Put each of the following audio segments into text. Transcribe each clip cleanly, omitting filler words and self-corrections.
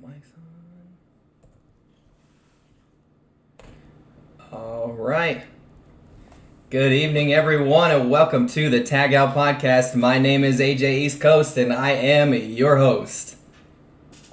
Mic's on. All right. Good evening, everyone, and welcome to the Tagout podcast. My name is AJ East Coast, and I am your host.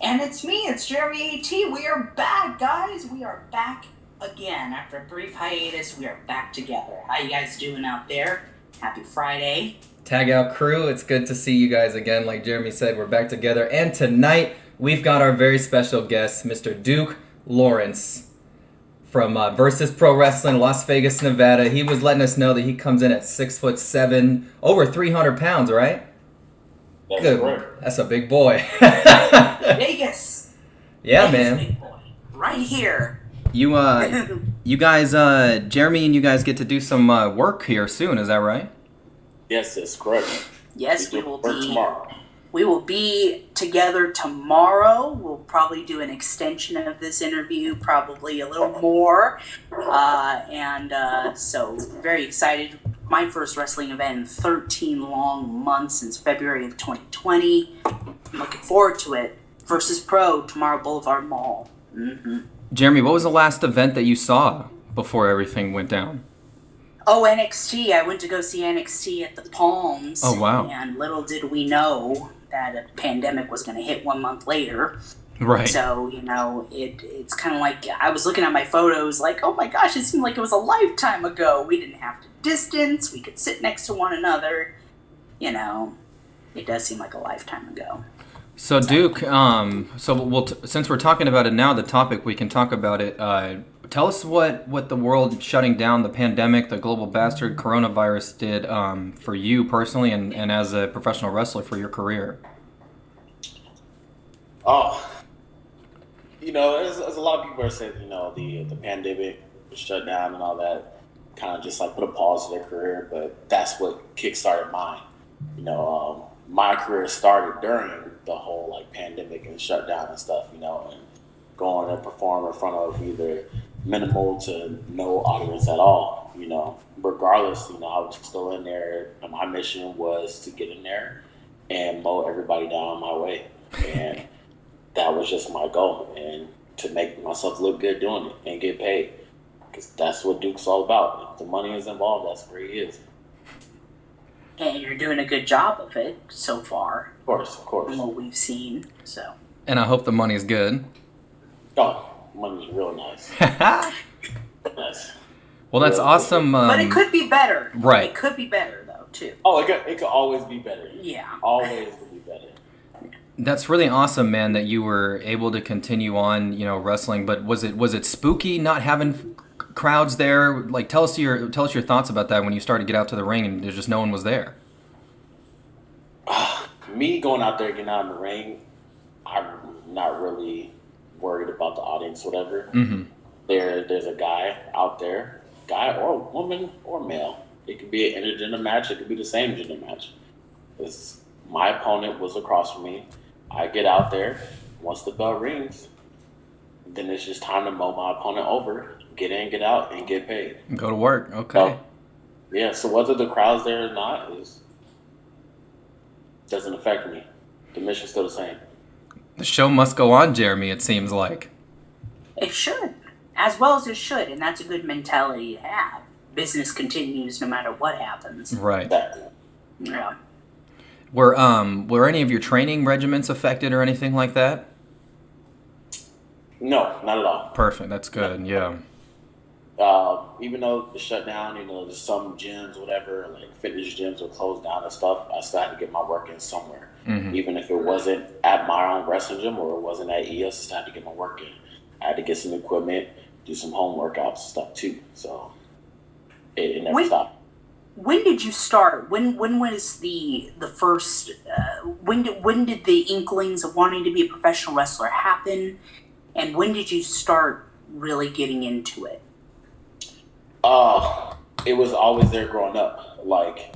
And it's me, it's Jeremy AT. We are back, guys. We are back again. After a brief hiatus, we are back together. How you guys doing out there? Happy Friday. Tagout crew, it's good to see you guys again. Like Jeremy said, we're back together. And tonight, we've got our very special guest, Mr. Duke Lawrence from Versus Pro Wrestling, Las Vegas, Nevada. He was letting us know that he comes in at 6'7", over 300 pounds, right? That's Good. Correct. That's a big boy. Vegas. Yeah, Vegas, man. big boy. Right here. You guys, Jeremy and you guys get to do some work here soon. Is that right? Yes, that's correct. Yes, we do will work be. tomorrow. We will be together tomorrow. We'll probably do an extension of this interview, probably a little more. So very excited. My first wrestling event in 13 long months since February of 2020. I'm looking forward to it. Versus Pro, tomorrow Boulevard Mall. Mm-hmm. Jeremy, what was the last event that you saw before everything went down? Oh, NXT. I went to go see NXT at the Palms. Oh, wow. And little did we know that a pandemic was going to hit 1 month later. Right. So, it's kind of like, I was looking at my photos like, oh my gosh, it seemed like it was a lifetime ago. We didn't have to distance. We could sit next to one another. It does seem like a lifetime ago. So Duke, since we're talking about it now, the topic, we can talk about it. Tell us what the world shutting down, the pandemic, the global bastard coronavirus did for you personally and as a professional wrestler for your career. Oh, there's a lot of people that said, the pandemic, the shutdown and all that kind of just like put a pause to their career, but that's what kickstarted mine. My career started during the whole like pandemic and shutdown and stuff, and going to perform in front of either minimal to no audience at all, regardless, I was still in there. And my mission was to get in there and mow everybody down my way. And that was just my goal, and to make myself look good doing it and get paid, because that's what Duke's all about. If the money is involved, that's where he is. And you're doing a good job of it so far. Of course. From what we've seen, so. And I hope the money's good. Oh, money's real nice. Nice. Well, that's awesome. But it could be better. Right. It could be better, though, too. Oh, it could always be better. Yeah. Always could be better. That's really awesome, man, that you were able to continue on, wrestling. But was it spooky not having crowds there? Like, tell us your thoughts about that when you started to get out to the ring and there's just no one was there. Me going out there, getting out in the ring, I'm not really worried about the audience, whatever. Mm-hmm. There's a guy out there, guy or woman or male. It could be an intergender match. It could be the same gender match. My opponent was across from me. I get out there. Once the bell rings, then it's just time to mow my opponent over, get in, get out, and get paid. Go to work. Okay. So whether the crowd's there or not doesn't affect me. The mission's still the same. The show must go on, Jeremy, it seems like. It should. As well as it should, and that's a good mentality to have. Business continues no matter what happens. Right. Yeah. Were any of your training regiments affected or anything like that? No, not at all. Perfect. That's good. Yeah. Even though the shutdown, there's some gyms, whatever, like fitness gyms were closed down and stuff, I still had to get my work in somewhere. Mm-hmm. Even if it wasn't at my own wrestling gym or it wasn't at EOS, I still had to get my work in. I had to get some equipment, do some home workouts and stuff too. So it never stopped. When did you start? When was the first? When did the inklings of wanting to be a professional wrestler happen? And when did you start really getting into it? It was always there growing up. Like,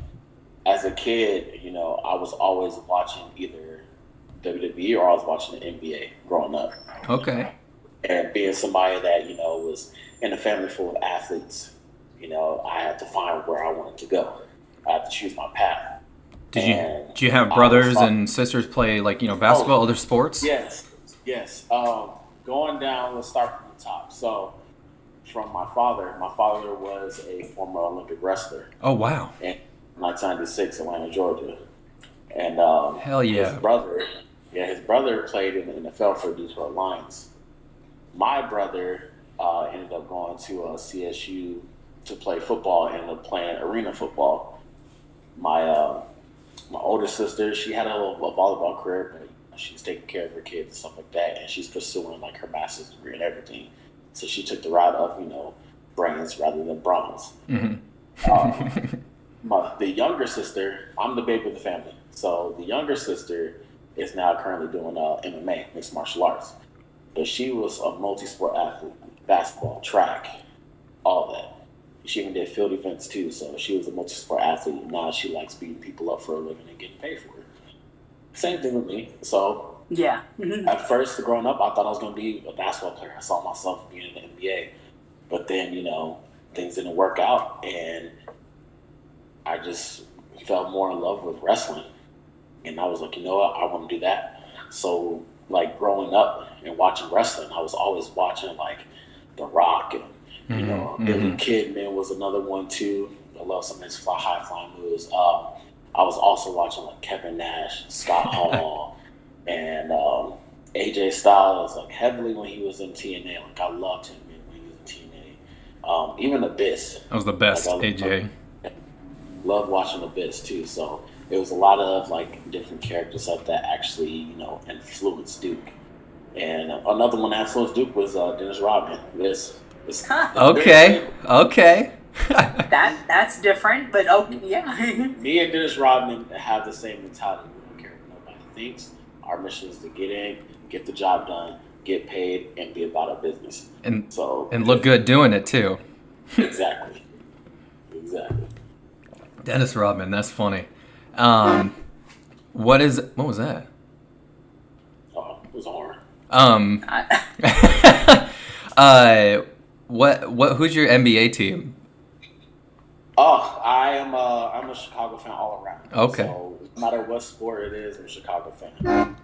as a kid, I was always watching either WWE or I was watching the NBA growing up. Okay. And being somebody that, was in a family full of athletes, I had to find where I wanted to go. I had to choose my path. Did you have brothers and sisters play, like, basketball, other sports? Yes. Yes. Going down, let's start from the top. So, from my father was a former Olympic wrestler Oh wow. in 1996, Atlanta, Georgia. And Hell his yeah. brother, yeah, his brother played in the NFL for the Detroit Lions. My brother ended up going to CSU to play football, ended up playing arena football. My my older sister, she had a volleyball career, but she's taking care of her kids and stuff like that, and she's pursuing like her master's degree and everything. So she took the route of brains rather than bronze. Hmm. Um, the younger sister, I'm the baby of the family, so the younger sister is now currently doing MMA, mixed martial arts. But she was a multi-sport athlete, basketball, track, all that. She even did field events too, so she was a multi-sport athlete. Now she likes beating people up for a living and getting paid for it. Same thing with me. So Yeah. at first, growing up, I thought I was going to be a basketball player. I saw myself being in the NBA. But then, things didn't work out, and I just fell more in love with wrestling. And I was like, you know what, I want to do that. So, like, growing up and watching wrestling, I was always watching, like, The Rock and, Hmm. Billy Hmm. Kidman was another one, too. I love some of his high flying moves. I was also watching, like, Kevin Nash, Scott Hall, and AJ Styles, like, heavily when he was in TNA. Like, I loved him when he was in TNA. Even Abyss. That was the Like, best, I AJ. love watching Abyss too. So it was a lot of like different characters up that actually influenced Duke. And another one that influenced Duke was Dennis Rodman. This very Okay. same. Okay. That's different, but okay, yeah. Me and Dennis Rodman have the same mentality. We don't care what nobody thinks. Our mission is to get in, get the job done, get paid, and be about our business. and So and look good doing it too. exactly, exactly. Dennis Rodman, that's funny. Um, what was that? Oh, it was a horror. Um, I- uh, what? Who's your NBA team? Oh, I'm a Chicago fan all around. Okay. So no matter what sport it is, I'm a Chicago fan.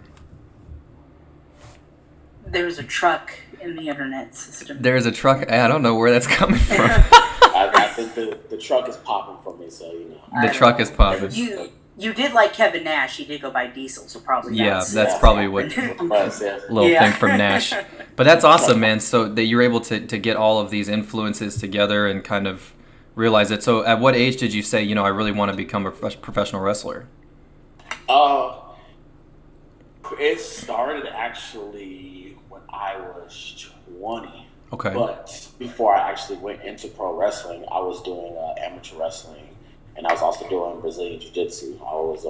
There's a truck in the internet system. There's a truck. I don't know where that's coming from. I think the truck is popping for me, so The truck is popping. You did like Kevin Nash. He did go by Diesel, so probably Yeah, that's that's Yeah. probably what But, yeah. little Yeah. thing from Nash. But that's awesome, man. So that you're able to get all of these influences together and kind of realize it. So at what age did you say, I really want to become a professional wrestler? Uh, it started actually when I was 20. Okay. But before I actually went into pro wrestling, I was doing amateur wrestling, and I was also doing Brazilian Jiu Jitsu. I was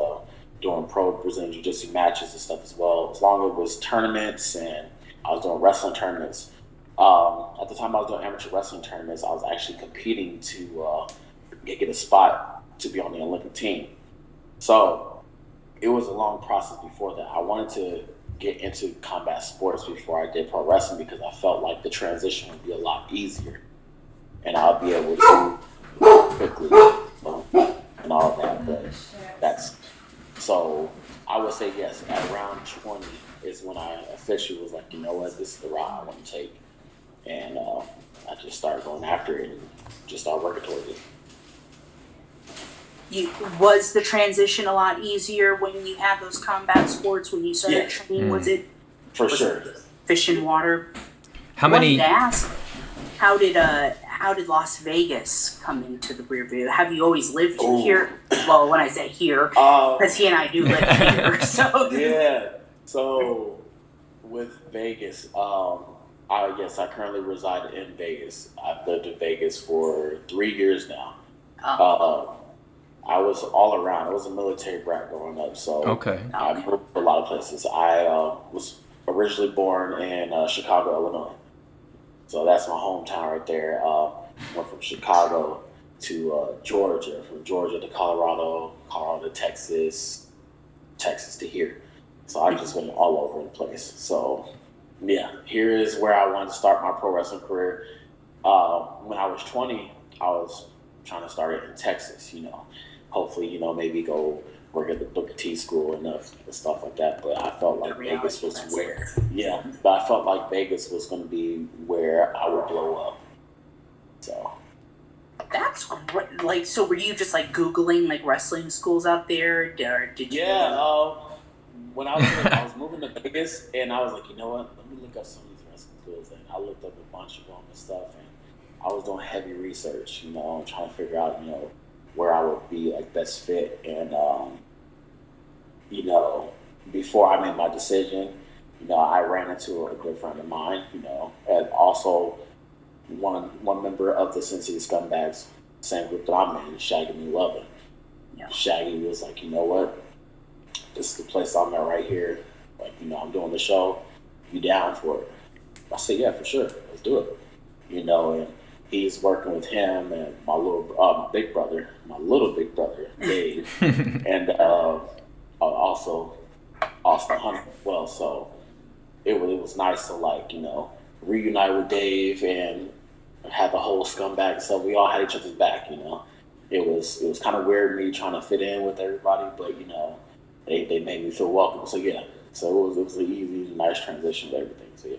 doing pro Brazilian Jiu Jitsu matches and stuff as well. As long as it was tournaments, and I was doing wrestling tournaments. At the time I was doing amateur wrestling tournaments, I was actually competing to get a spot to be on the Olympic team. So it was a long process before that. I wanted to get into combat sports before I did pro wrestling because I felt like the transition would be a lot easier and I'll be able to quickly and all of that. But that's so I would say yes. At around 20 is when I officially was like, you know what, this is the route I want to take, and I just started going after it and just started working towards it. Was the transition a lot easier when you had those combat sports when you started Yes. training? Was it For sure. fish and water? How Wanted many? to ask, how did Las Vegas come into the rear view? Have you always lived Ooh. here? Well, when I say here, Um, because he and I do live here, so yeah. So with Vegas, I currently reside in Vegas. I've lived in Vegas for 3 years now. I was all around. I was a military brat growing up, so Okay. I moved a lot of places. I was originally born in Chicago, Illinois, so that's my hometown right there. Went from Chicago to Georgia, from Georgia to Colorado, Colorado to Texas, Texas to here. So I just went all over the place. So yeah, here is where I wanted to start my pro wrestling career. When I was 20, I was trying to start it in Texas. Hopefully, maybe go work at the Booker T school and stuff like that. But I felt like Vegas was where, yeah. But I felt like Vegas was going to be where I would blow up. So. That's great. Like, so were you just like Googling like wrestling schools out there, or did you? Yeah. When I was moving to Vegas, and I was like, you know what? Let me look up some of these wrestling schools, and I looked up a bunch of them and stuff, and I was doing heavy research, trying to figure out, where I would be like best fit, and before I made my decision, I ran into a good friend of mine, and also one member of the Sin City Scumbags, same group that I'm in, Shaggy Me Lovin'. Yeah. Shaggy was like, you know what? This is the place I'm at right here. Like, I'm doing the show. You down for it? I said, yeah, for sure. Let's do it. And he's working with him and my little big brother, Dave, and also Austin Hunter as well. So it was nice to reunite with Dave and have the whole scumbag. So we all had each other's back. It was kind of weird me trying to fit in with everybody, but they made me feel welcome. So yeah, so it was an easy, nice transition to everything. So yeah,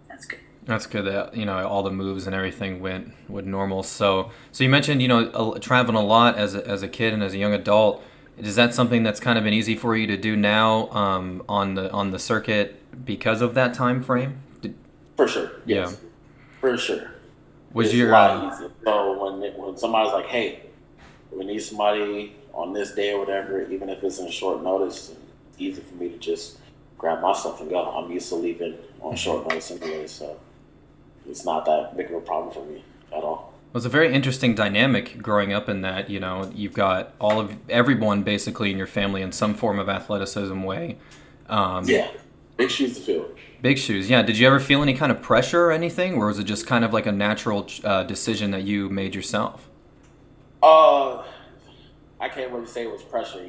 that's good. That's good that all the moves and everything went normal. So you mentioned traveling a lot as a kid and as a young adult. Is that something that's kind of been easy for you to do now on the circuit because of that time frame? For sure. Yes. Yeah. For sure. Was it's a lot easier. So when somebody's like, hey, we need somebody on this day or whatever, even if it's in short notice, it's easy for me to just grab my stuff and go. I'm used to leaving on short notice anyway, so it's not that big of a problem for me at all. It was a very interesting dynamic growing up in that, you've got everyone basically in your family in some form of athleticism way. Yeah, big shoes to fill. Big shoes, yeah. Did you ever feel any kind of pressure or anything, or was it just kind of like a natural decision that you made yourself? I can't really say it was pressure,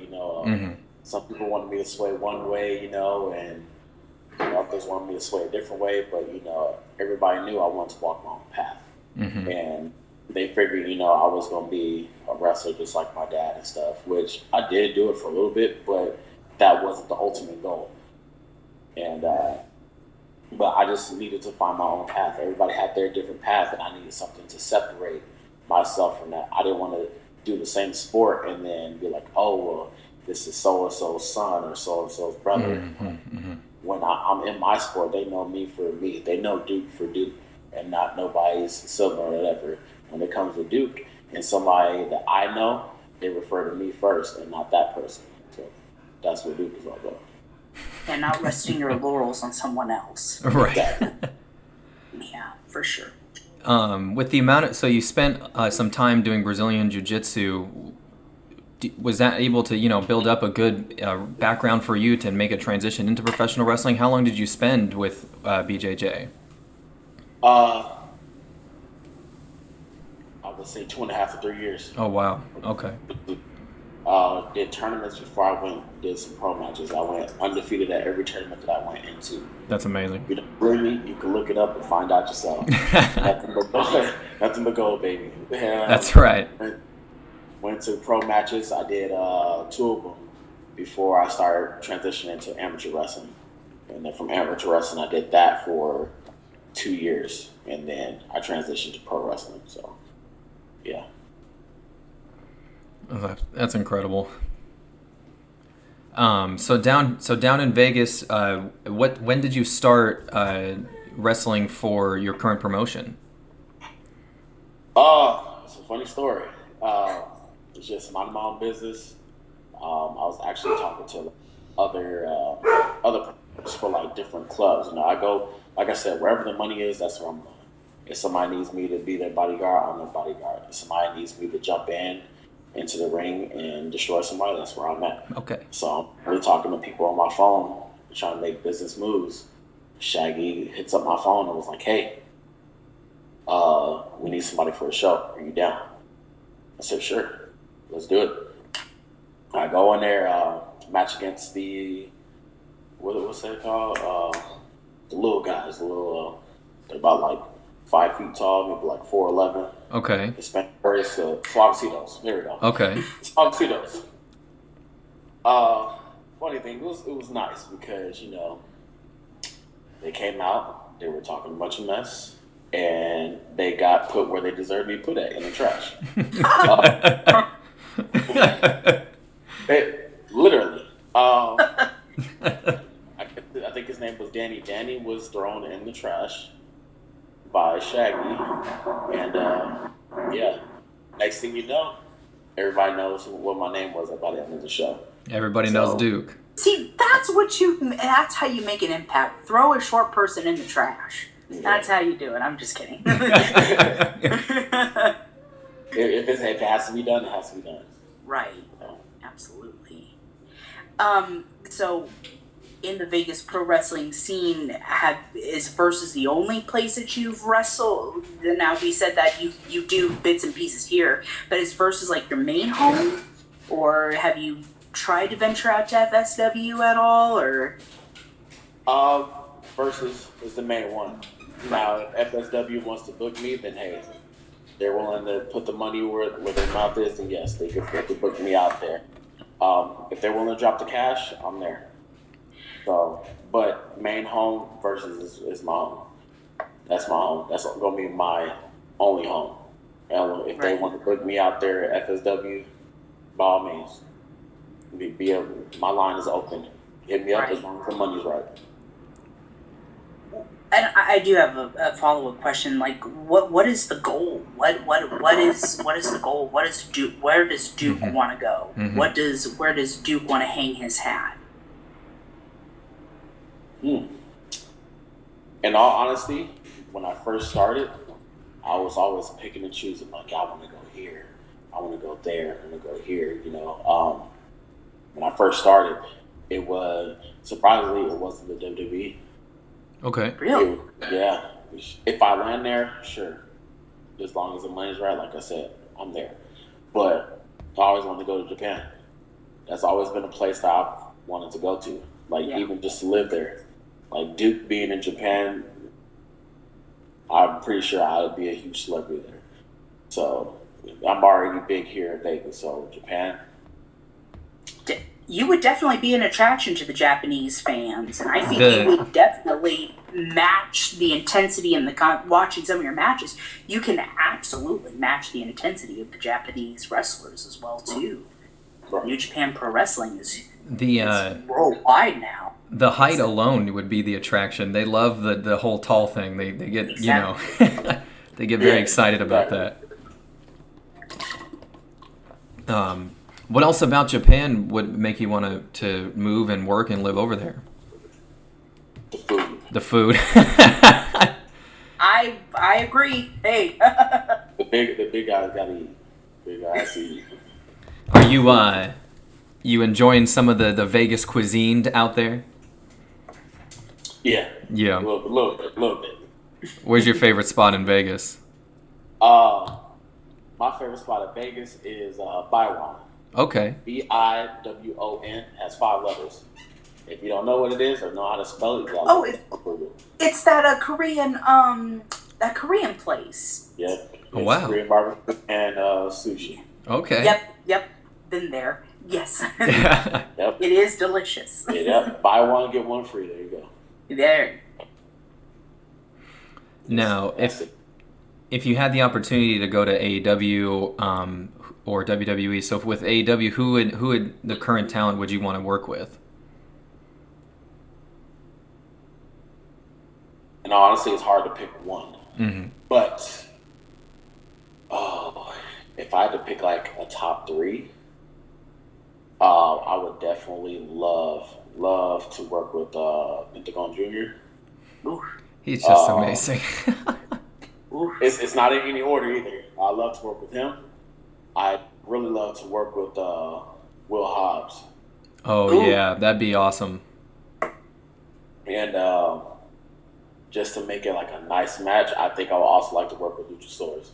Some people wanted me to sway one way, and others wanted me to sway a different way, but everybody knew I wanted to walk my own path. Mm-hmm. And they figured, I was going to be a wrestler just like my dad and stuff, which I did do it for a little bit, but that wasn't the ultimate goal. And but I just needed to find my own path. Everybody had their different path, and I needed something to separate myself from that. I didn't want to do the same sport and then be like, oh, well, this is so-and-so's son or so-and-so's brother. Mm-hmm. Mm-hmm. When I'm in my sport, they know me for me. They know Duke for Duke and not nobody's Silver or whatever. When it comes to Duke and somebody that I know, they refer to me first and not that person. So that's what Duke is all about. And not resting your laurels on someone else. Right. Yeah, for sure. With the amount so you spent some time doing Brazilian Jiu-Jitsu, was that able to, build up a good background for you to make a transition into professional wrestling? How long did you spend with BJJ? I would say 2.5 to 3 years. Oh, wow. Okay. Did tournaments before I did some pro matches. I went undefeated at every tournament that I went into. That's amazing. You don't believe me? You can look it up and find out yourself. Nothing but gold, baby. That's right. Went to pro matches. I did 2 of them before I started transitioning to amateur wrestling. And then from amateur wrestling, I did that for 2 years. And then I transitioned to pro wrestling. So, yeah. Oh, that's incredible. So down in Vegas, when did you start wrestling for your current promotion? It's a funny story. It's just minding my own business. I was actually talking to other promoters for different clubs. I go, like I said, wherever the money is, that's where I'm going. If somebody needs me to be their bodyguard, I'm their bodyguard. If somebody needs me to jump into the ring and destroy somebody, that's where I'm at. Okay. So I'm really talking to people on my phone, trying to make business moves. Shaggy hits up my phone and was like, hey, we need somebody for a show. Are you down? I said, sure. Let's do it. I go in there, match against what's that called? The little guys, they're about 5 feet tall, maybe like 4'11". Okay. Hispanic race, Suavecitos. There we go. Okay. Suavecitos. Funny thing, it was nice because they came out, they were talking a bunch of mess, and they got put where they deserved to be put at, in the trash. Literally. I think his name was Danny. Danny was thrown in the trash by Shaggy, and yeah. Next thing you know, everybody knows what my name was by the end of the show. Everybody knows Duke. See, that's how you make an impact. Throw a short person in the trash. Yeah. That's how you do it. I'm just kidding. If it has to be done, it has to be done. Right. Absolutely. So in the Vegas pro wrestling scene, is Versus the only place that you've wrestled? Now, we said that you do bits and pieces here, but is Versus like your main home? Or have you tried to venture out to FSW at all, or? Versus is the main one. Now, if FSW wants to book me, then hey, they're willing to put the money where their mouth is, then yes, they could book me out there. If they're willing to drop the cash, I'm there. So, but main home Versus is my home. That's my home. That's gonna be my only home. And if they want to book me out there at FSW, by all means. My line is open. Hit me up as long as the money's right. And I do have a follow-up question. Like, what is the goal? What is the goal? Where does Duke want to go? Mm-hmm. Where does Duke want to hang his hat? In all honesty, when I first started, I was always picking and choosing. Like, I want to go here, I want to go there, I want to go here. When I first started, it was surprisingly it wasn't the WWE. Okay. Really? Yeah. If I land there, sure. As long as the money's right, like I said, I'm there. But I always wanted to go to Japan. That's always been a place that I've wanted to go to. Like, even just to live there. Like, Duke being in Japan, I'm pretty sure I would be a huge celebrity there. So, I'm already big here in Vegas. So, Japan. You would definitely be an attraction to the Japanese fans, and I think you would definitely match the intensity in watching some of your matches. You can absolutely match the intensity of the Japanese wrestlers as well too. Right. New Japan Pro Wrestling is worldwide now. The height alone would be the attraction. They love the whole tall thing. They get exactly. They get very excited about that. What else about Japan would make you want to move and work and live over there? The food. I agree. Hey. the big guys gotta eat. Big guys eat. Are you enjoying some of the Vegas cuisine out there? Yeah. Yeah. A little bit. Where's your favorite spot in Vegas? My favorite spot in Vegas is Biwon. Oh, Okay. Biwon has 5 letters. If you don't know what it is or know how to spell it, you gotta it's that Korean place. Yep. Oh, wow. Korean barbecue and sushi. Okay. Yep. Been there. Yes. Yep. It is delicious. Yep. Buy one, get one free. There you go. There. Now, if you had the opportunity to go to AEW or WWE, so with AEW, who would the current talent would you want to work with? And honestly, it's hard to pick one. Mm-hmm. But if I had to pick like a top 3, I would definitely love to work with Pentagon Jr. Ooh. He's just amazing. It's not in any order either. I love to work with him. I really love to work with Will Hobbs. Oh, ooh. Yeah, that'd be awesome. And just to make it like a nice match, I think I would also like to work with Luchasaurus.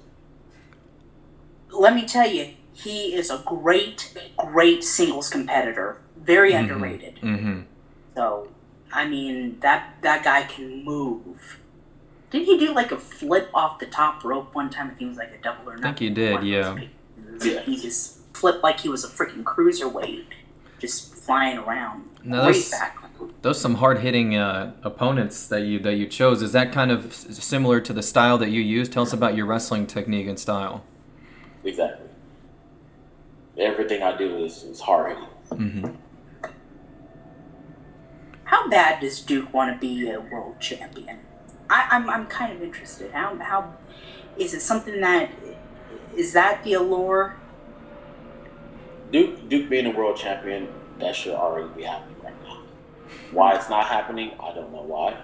Let me tell you, he is a great singles competitor. Very underrated. Mm-hmm. So, I mean, that guy can move. Didn't he do like a flip off the top rope one time? I think it was like a double or nothing. I think he did, yeah. He just flipped like he was a freaking cruiserweight, just flying around. Now, Great background. those some hard-hitting opponents that you chose. Is that kind of similar to the style that you use? Tell us about your wrestling technique and style. Exactly. Everything I do is hard hitting. Mm-hmm. How bad does Duke want to be a world champion? I'm kind of interested. How is it something that is that the allure? Duke being a world champion, that should already be happening right now. Why it's not happening, I don't know why,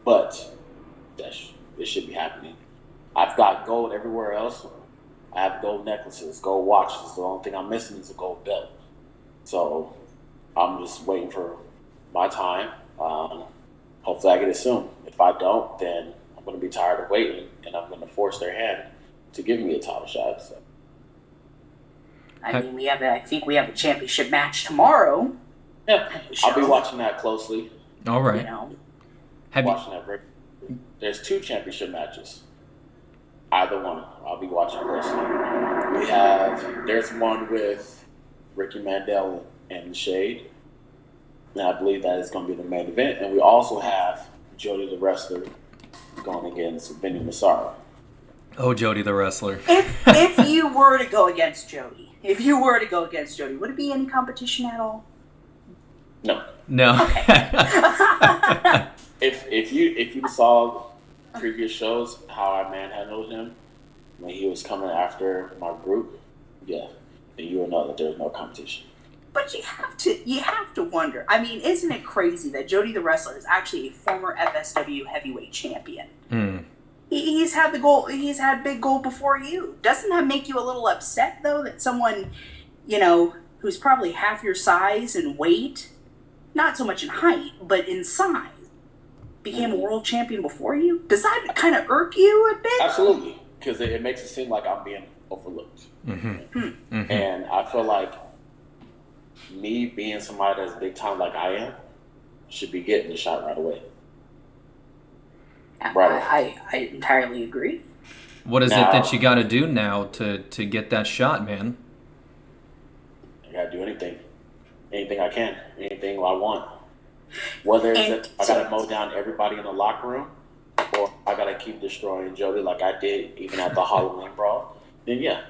but it should be happening. I've got gold everywhere else. I have gold necklaces, gold watches. The only thing I'm missing is a gold belt. So I'm just waiting for my time. Hopefully I get it soon. If I don't, then I'm going to be tired of waiting, and I'm going to force their hand to give me a title shot. So. I mean, I think we have a championship match tomorrow. Yeah, I'll be watching that closely. All right. You know, There's 2 championship matches. Either one, I'll be watching closely. There's one with Ricky Mandel and The Shade. And I believe that is going to be the main event. And we also have Jody the Wrestler going against Vinny Massaro. Oh, Jody the Wrestler. if you were to go against Jody, would it be any competition at all? No. Okay. If you saw previous shows how I manhandled him when he was coming after my group, yeah, then you will know that there's no competition. But you have to wonder. I mean, isn't it crazy that Jody the Wrestler is actually a former FSW heavyweight champion? Mm. He's had the gold. He's had big gold before you. Doesn't that make you a little upset though that someone, who's probably half your size and weight, not so much in height, but in size, became a world champion before you? Does that kind of irk you a bit? Absolutely, because it makes it seem like I'm being overlooked. Mm-hmm. Mm-hmm. And I feel like me being somebody that's big time like I am should be getting the shot right away. I entirely agree. What is it that you got to do now to get that shot, man? I got to do anything I can, anything I want. Whether it's that I got to mow down everybody in the locker room, or I got to keep destroying Jody like I did even at the Halloween brawl, then yeah,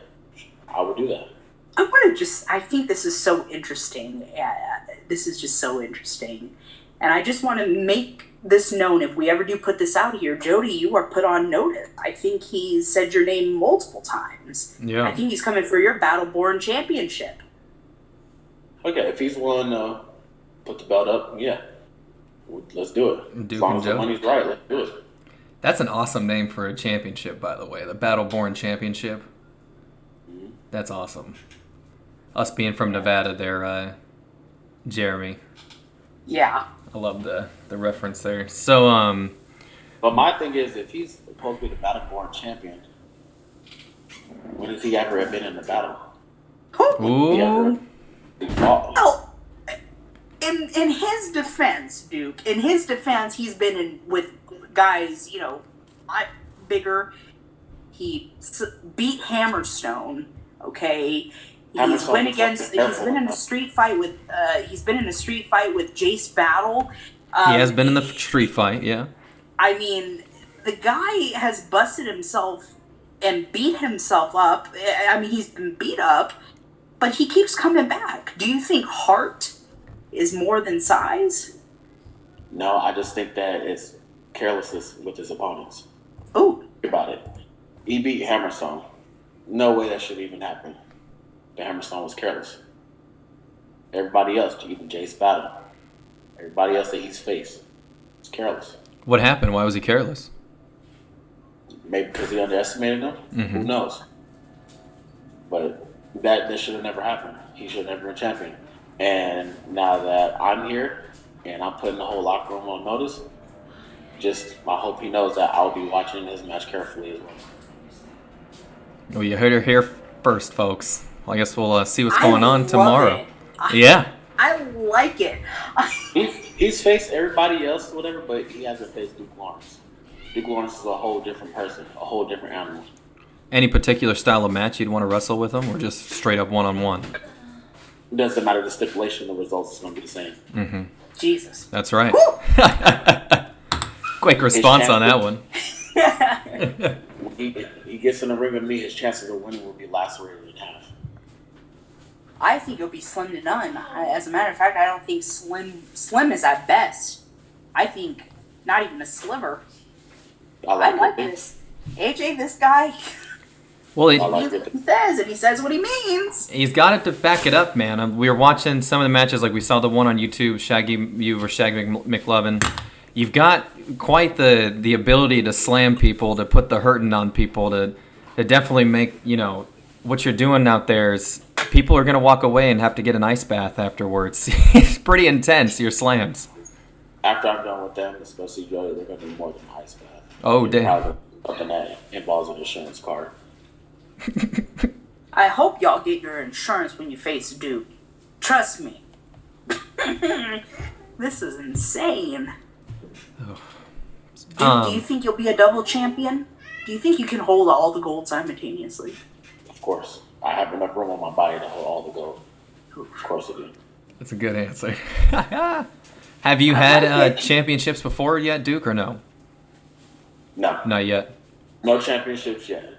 I would do that. I think this is so interesting. This is just so interesting. And I just want to make this known. If we ever do put this out here, Jody, you are put on notice. I think he's said your name multiple times. Yeah. I think he's coming for your Battleborn championship. Okay, if he's willing to put the belt up, yeah, let's do it. As long as the money's right, let's do it. That's an awesome name for a championship, by the way. The Battleborn Championship. Mm-hmm. That's awesome. Us being from Nevada there, Jeremy. Yeah. I love the reference there. So, But my thing is, if he's supposed to be the Battleborn champion, when has he ever been in the battle? Ooh. Oh, in his defense, Duke, he's been in with guys, bigger. He beat Hammerstone, okay? He's been in a street fight with Jace Battle. He has been in the street fight, yeah. I mean, the guy has busted himself and beat himself up. I mean, he's been beat up, but he keeps coming back. Do you think heart is more than size? No, I just think that it's carelessness with his opponents. Oh. Think about it. He beat Hammerstone. No way that should even happen. The Hammerstone was careless. Everybody else, even Jace Battle, everybody else that he's faced, was careless. What happened? Why was he careless? Maybe because he underestimated him. Mm-hmm. Who knows? But that should have never happened. He should have never been champion. And now that I'm here and I'm putting the whole locker room on notice, I hope he knows that I'll be watching his match carefully as well. Well, you heard it here first, folks. Well, I guess we'll see what's going on tomorrow. Yeah. I like it. He's faced everybody else or whatever, but he hasn't faced Duke Lawrence. Duke Lawrence is a whole different person, a whole different animal. Any particular style of match you'd want to wrestle with him, or just straight up one-on-one? It doesn't matter the stipulation, the results is going to be the same. Mm-hmm. Jesus. That's right. Quick response on that one. When he gets in the ring with me, his chances of winning will be lacerated in half. I think it'll be slim to none. As a matter of fact, I don't think slim is at best. I think not even a sliver. I like this. AJ, this guy. Well, he says, and he says what he means. He's got it to back it up, man. We were watching some of the matches, like we saw the one on YouTube, you versus Shaggy McLovin. You've got quite the ability to slam people, to put the hurting on people, to definitely make, what you're doing out there is people are going to walk away and have to get an ice bath afterwards. It's pretty intense, your slams. After I'm done with them, especially Joey, they're going to be more than an ice bath. Oh, damn. Something that involves an insurance card. I hope y'all get your insurance when you face Duke. Trust me. This is insane. Duke, do you think you'll be a double champion? Do you think you can hold all the gold simultaneously? Of course. I have enough room on my body to hold all the gold. Of course I do. That's a good answer. Have you had championships before yet, Duke, or no? No. Not yet? No championships yet.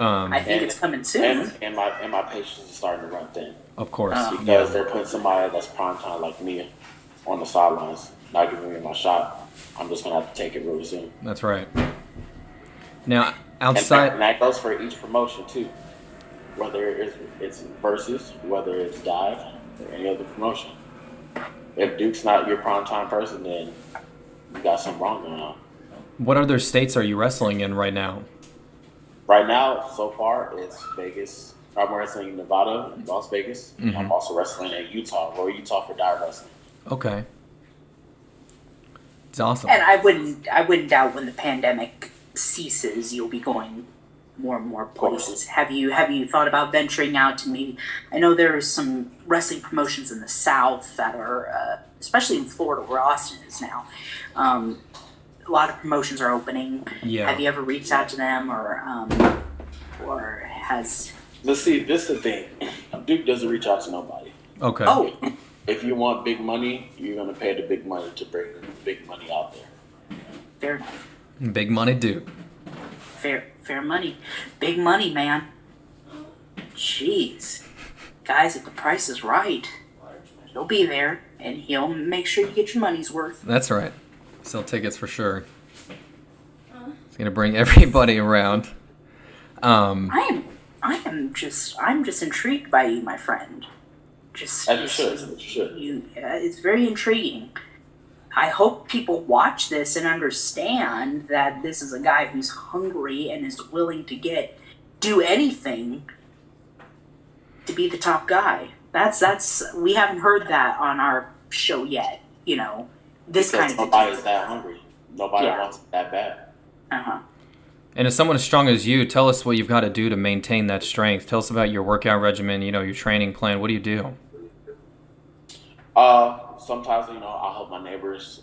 I think it's coming soon. And my patience is starting to run thin. Of course. Because they're putting somebody that's prime time like me on the sidelines, not giving me my shot. I'm just going to have to take it really soon. That's right. Now, outside... And that goes for each promotion, too. Whether it's Versus, whether it's Dive, or any other promotion. If Duke's not your prime time person, then you got something wrong going on. What other states are you wrestling in right now? Right now, so far, it's Vegas. I'm wrestling in Nevada, Las Vegas. Mm-hmm. I'm also wrestling in Utah, Royal Utah for Dive Wrestling. Okay. It's awesome. And I wouldn't doubt when the pandemic ceases, you'll be going more and more places. Have you thought about venturing out to maybe? I know there are some wrestling promotions in the South that are, especially in Florida, where Austin is now. A lot of promotions are opening. Yeah. Have you ever reached out to them, or has? Let's see. This is the thing. Duke doesn't reach out to nobody. Okay. Oh. If you want big money, you're gonna pay the big money to bring big money out there. Fair enough. Big money, Duke. Fair money. Big money, man. Jeez. Guys, if the price is right, he'll be there, and he'll make sure you get your money's worth. That's right. Sell tickets for sure. It's gonna bring everybody around. I'm just intrigued by you, my friend. You should. It's very intriguing. I hope people watch this and understand that this is a guy who's hungry and is willing to do anything to be the top guy. That's we haven't heard that on our show yet. This because kind of nobody's that hungry. Nobody wants it that bad. Uh-huh. And as someone as strong as you, tell us what you've got to do to maintain that strength. Tell us about your workout regimen, your training plan. What do you do? Sometimes, I'll help my neighbors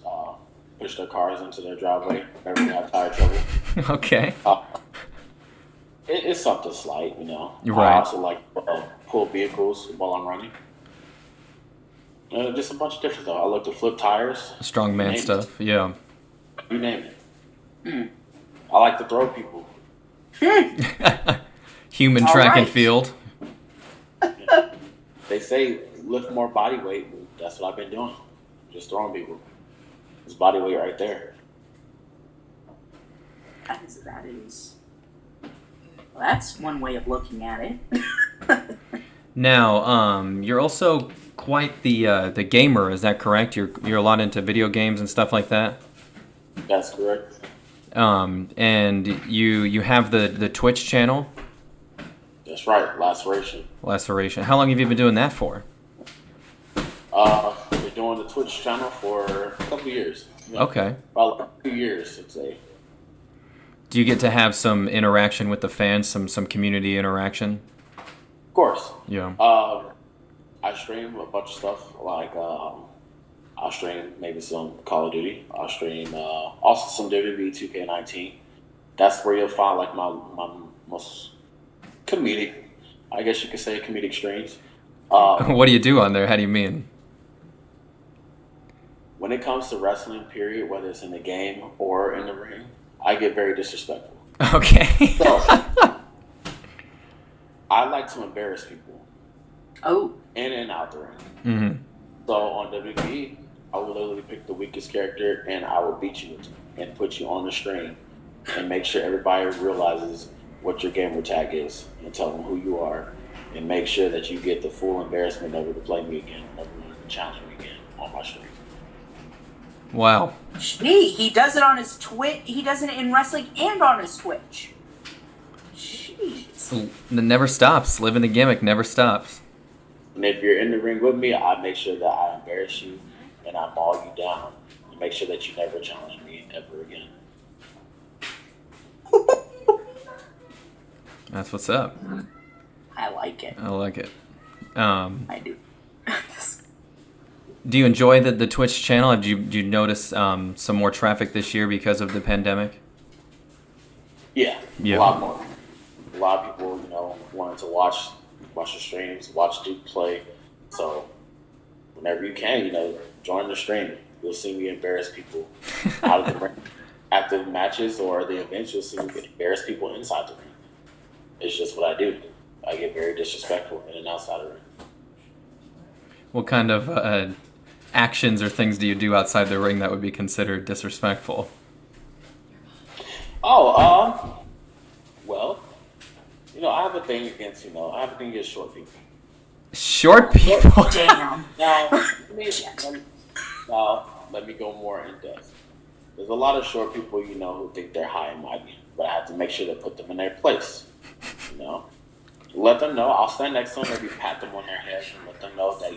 push their cars into their driveway whenever they have tire trouble. Okay. It's something slight, You're right. I also like pull vehicles while I'm running. Just a bunch of different stuff. I like to flip tires. Strong man stuff, yeah. You name it. Mm. I like to throw people. Human All track right. and field. They say lift more body weight. That's what I've been doing. Just throwing people. It's body weight right there. That is. Well, that's one way of looking at it. Now, you're also quite the gamer. Is that correct? You're a lot into video games and stuff like that. That's correct. And you have the Twitch channel. That's right. Laceration. How long have you been doing that for? Been doing the Twitch channel for a couple of years. Yeah. Okay. About 2 years, I'd say. Do you get to have some interaction with the fans, some community interaction? Of course. Yeah. I stream a bunch of stuff like I'll stream maybe some Call of Duty. I'll stream also some WWE 2K19. That's where you'll find like my most comedic, I guess you could say, comedic streams. What do you do on there? How do you mean? When it comes to wrestling, period, whether it's in the game or in the ring, I get very disrespectful. Okay. So I like to embarrass people Oh, in and out the ring. Mm-hmm. So on WWE, I will literally pick the weakest character and I will beat you and put you on the screen and make sure everybody realizes what your gamer tag is and tell them who you are and make sure that you get the full embarrassment never to play me again, never to challenge me again on my stream. Wow. gee, he does it on his Twitch. He does it in wrestling and on his Twitch. Jeez. It never stops. Living the gimmick never stops. And if you're in the ring with me, I make sure that I embarrass you and I maul you down and make sure that you never challenge me ever again. That's what's up. I like it. I like it. I do. Do you enjoy the Twitch channel? Did you notice some more traffic this year because of the pandemic? Yeah, Yeah. a lot more. A lot of people, wanted to watch the streams, watch Duke play. So whenever you can, join the stream. You'll see me embarrass people out of the ring. After the matches or the events, you'll see me embarrass people inside the ring. It's just what I do. I get very disrespectful in and outside the ring. What kind of actions or things do you do outside the ring that would be considered disrespectful? Oh, well, I have a thing against short people. Short people? Damn. Now, let me go more in depth. There's a lot of short people, who think they're high and mighty, but I have to make sure to put them in their place. Let them know. I'll stand next to them, maybe pat them on their head, and let them know that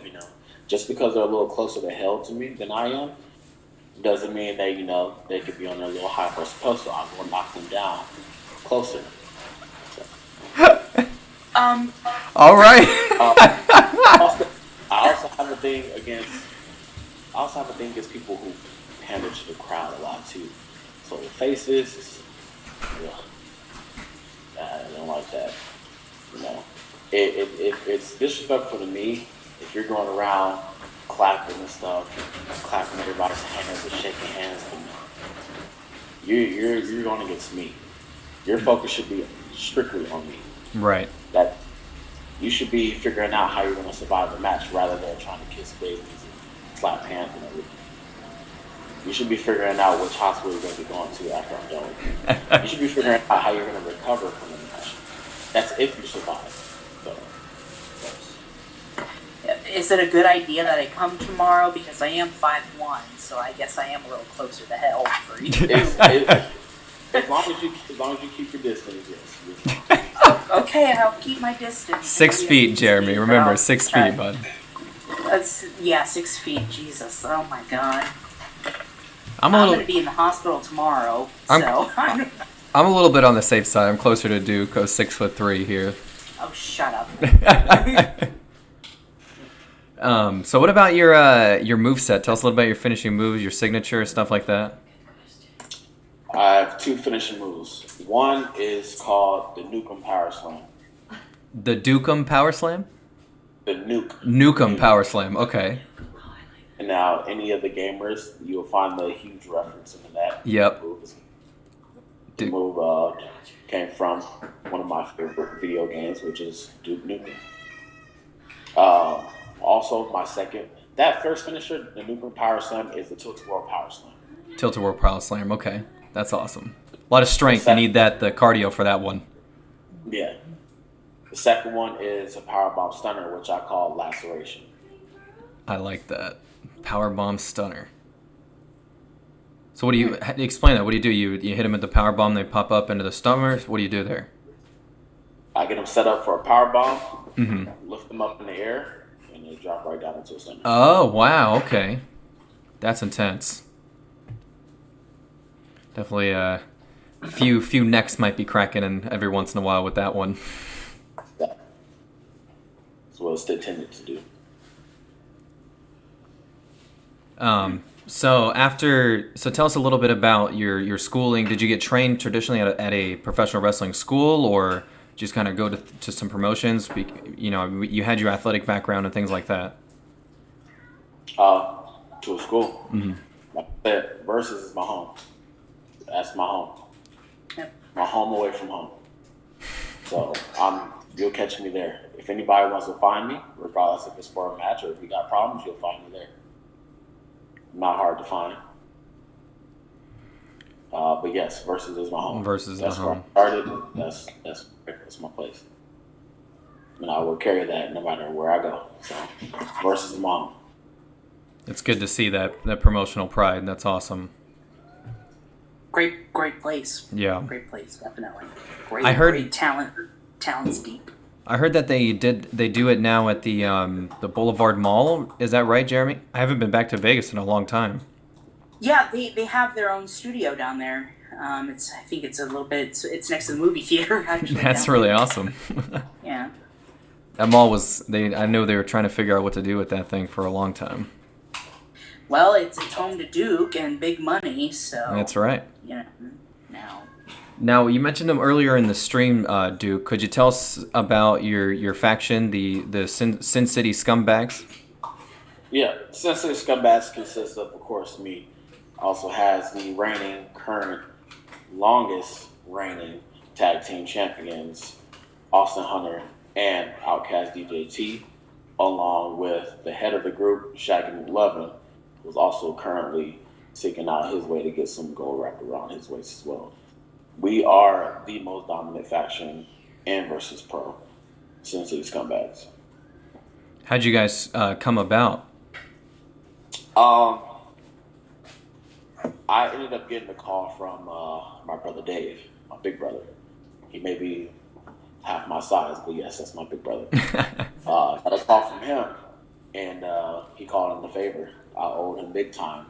just because they're a little closer to hell to me than I am, doesn't mean that they could be on their little high horse pedestal. I'm going to knock them down closer. All right. I also have a thing against people who pander to the crowd a lot too. So the faces, I don't like that. It's disrespectful to me if you're going around clapping and stuff, clapping everybody's hands and shaking hands. You're going against me. Your focus should be strictly on me. Right. That you should be figuring out how you're going to survive the match rather than trying to kiss babies and slap hands and everything. You should be figuring out which hospital you're going to be going to after I'm done with you. You should be figuring out how you're going to recover from the match. That's if you survive. So, Is it a good idea that I come tomorrow? Because I am 5'1", so I guess I am a little closer to hell for you. as long as you keep your distance, yes. Okay, I'll keep my distance. 6 feet, Jeremy. Remember, 6 feet, bud. 6 feet. Jesus. Oh my God. I'm going to be in the hospital tomorrow, so I'm a little bit on the safe side. I'm closer to Duke. I was 6'3" here. Oh, shut up. So what about your moveset? Tell us a little about your finishing moves, your signature, stuff like that. I have 2 finishing moves. One is called the Nukem Power Slam. The Dukem Power Slam? The Nukem Power Slam, okay. And now, any of the gamers, you'll find the huge reference in that. Yep. The move came from one of my favorite video games, which is Duke Nukem. Also, that first finisher, the Nukem Power Slam, is the Tilt-A-Whirl Power Slam. Tilt-A-Whirl Power Slam, okay. That's awesome. A lot of strength. You need the cardio for that one. Yeah. The second one is a Powerbomb Stunner, which I call Laceration. I like that. Powerbomb Stunner. So what do you explain that? What do? You hit them at the powerbomb, they pop up into the stomach. What do you do there? I get them set up for a powerbomb, lift them up in the air, and they drop right down into a stunner. Oh wow, okay, that's intense. Definitely a few necks might be cracking in every once in a while with that one. Yeah. That's what it's intended to do. So tell us a little bit about your schooling. Did you get trained traditionally at a professional wrestling school, or just kind of go to some promotions? You know, you had your athletic background and things like that. To a school. Like I said, Versus is my home. That's my home. Yep. My home away from home. So you'll catch me there. If anybody wants to find me, regardless if it's for a match or if you got problems, you'll find me there. Not hard to find. But yes, Versus is my home. Versus that's the where home. I started. That's my place. And I will carry that no matter where I go. So Versus is my home. It's good to see that promotional pride. That's awesome. Great place. Yeah. Great place, definitely. Great, I heard- great talent. Talent's deep. I heard that they do it now at the Boulevard Mall. Is that right, Jeremy? I haven't been back to Vegas in a long time. Yeah, they have their own studio down there. I think it's a little bit. It's next to the movie theater. Actually, That's down really there. awesome. Yeah. That mall I know they were trying to figure out what to do with that thing for a long time. Well, it's home to Duke and big money, so. That's right. You know, now. Now, you mentioned them earlier in the stream, Duke. Could you tell us about your faction, the Sin City Scumbags? Yeah, Sin City Scumbags consists of course, me. Also has the current, longest reigning tag team champions, Austin Hunter and Outcast DJT, along with the head of the group, Shaggy McLovin, who's also currently seeking out his way to get some gold wrapped around his waist as well. We are the most dominant faction in Versus Pro, Sin City Scumbags. How'd you guys come about? I ended up getting a call from my brother Dave, my big brother. He may be half my size, but yes, that's my big brother. Got a call from him, and he called in a favor. I owed him big time.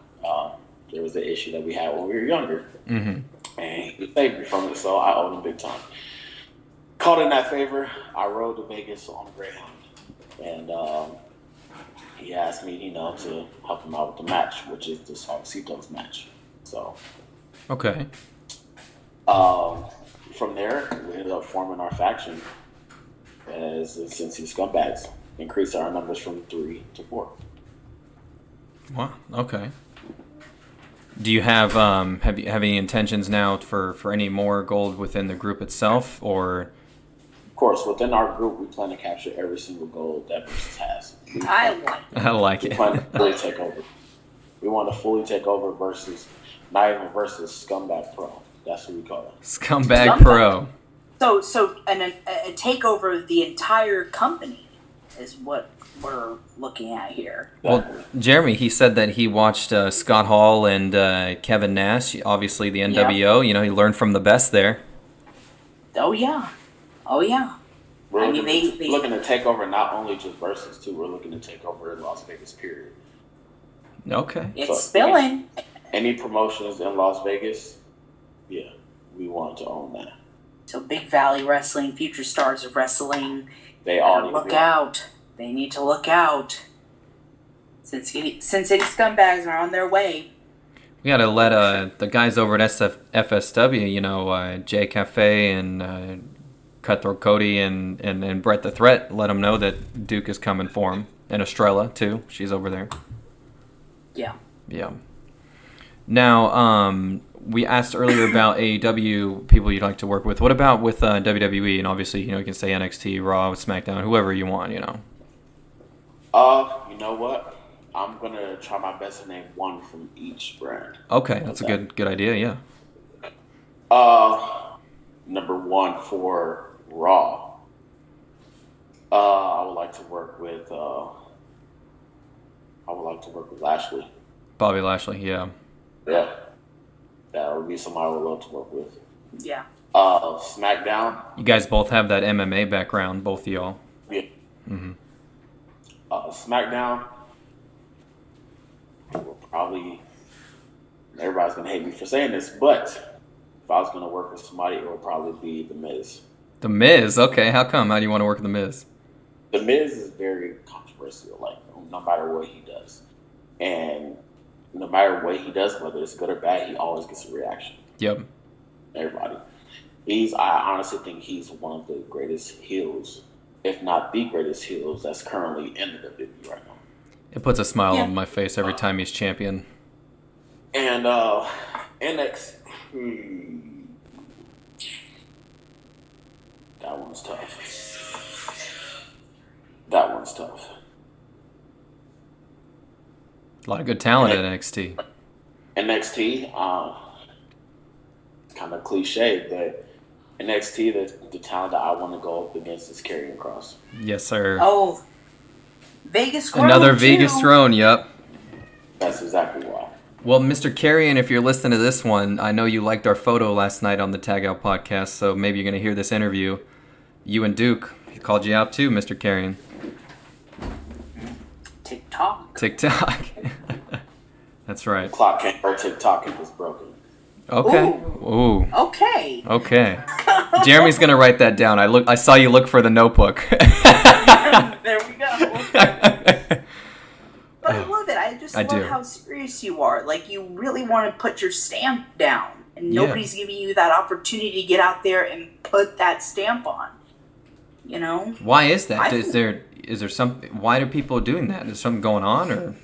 There was an issue that we had when we were younger, and he saved me from it, so I owed him big time. Called in that favor. I rode to Vegas on Greyhound, and he asked me, to help him out with the match, which is the Suavecitos match. So, Okay. From there, we ended up forming our faction as the Cincy Scumbags, increased our numbers from 3 to 4. Wow. Okay. Do you have any intentions now for any more gold within the group itself, or? Of course, within our group, we plan to capture every single gold that Versus has. I like it. I like We it. plan to fully take over. We want to fully take over Versus, not even Versus, Scumbag Pro. That's what we call it. Scumbag Pro. So a takeover of the entire company is what we're looking at here. Well, Jeremy, he said that he watched Scott Hall and Kevin Nash, obviously the NWO. He learned from the best there. Oh yeah. We're I mean, looking to take over not only just Versus, too. We're looking to take over Las Vegas, period. Okay. It's spilling. Any promotions in Las Vegas, yeah, we want to own that. So Big Valley Wrestling, future stars of wrestling, They all need look to be out. They need to look out. Sin City Scumbags are on their way. We gotta let the guys over at FSW, Jay Cafe and Cutthroat Cody and Brett the Threat, let them know that Duke is coming for him. And Estrella, too. She's over there. Yeah. Yeah. Now, we asked earlier about AEW people you'd like to work with. What about with WWE? And obviously, you can say NXT, Raw, SmackDown, whoever you want, You know what? I'm going to try my best to name one from each brand. Okay, that's a good idea, yeah. Number one for Raw. I would like to work with Lashley. Bobby Lashley, yeah. Yeah. That would be somebody I would love to work with. Yeah. SmackDown. You guys both have that MMA background, both of y'all. Yeah. Mm-hmm. SmackDown. Will probably. Everybody's gonna hate me for saying this, but if I was gonna work with somebody, it would probably be The Miz. The Miz, okay. How come? How do you want to work with The Miz? The Miz is very controversial, like no matter what he does, and no matter what he does, whether it's good or bad, he always gets a reaction. Yep. Everybody. I honestly think he's one of the greatest heels, if not the greatest heels, that's currently in the WWE right now. It puts a smile on my face every time he's champion. And NXT, that one's tough. That one's tough. A lot of good talent at NXT. NXT, kind of cliche, but NXT, the talent that I want to go up against is Karrion Kross. Yes, sir. Oh, Vegas Throne. Another too. Vegas Throne, yep. That's exactly why. Well, Mr. Karrion, if you're listening to this one, I know you liked our photo last night on the Tagout podcast, so maybe you're going to hear this interview. You and Duke, he called you out too, Mr. Karrion. TikTok. That's right. Clock can't go TikTok if it's broken. Okay. Ooh. Okay. Okay. Jeremy's gonna write that down. I saw you look for the notebook. There we go. But I love it. I just love how serious you are. Like, you really want to put your stamp down, and nobody's giving you that opportunity to get out there and put that stamp on. You know? Why is that? Is there something? Why are people doing that? Is something going on, or?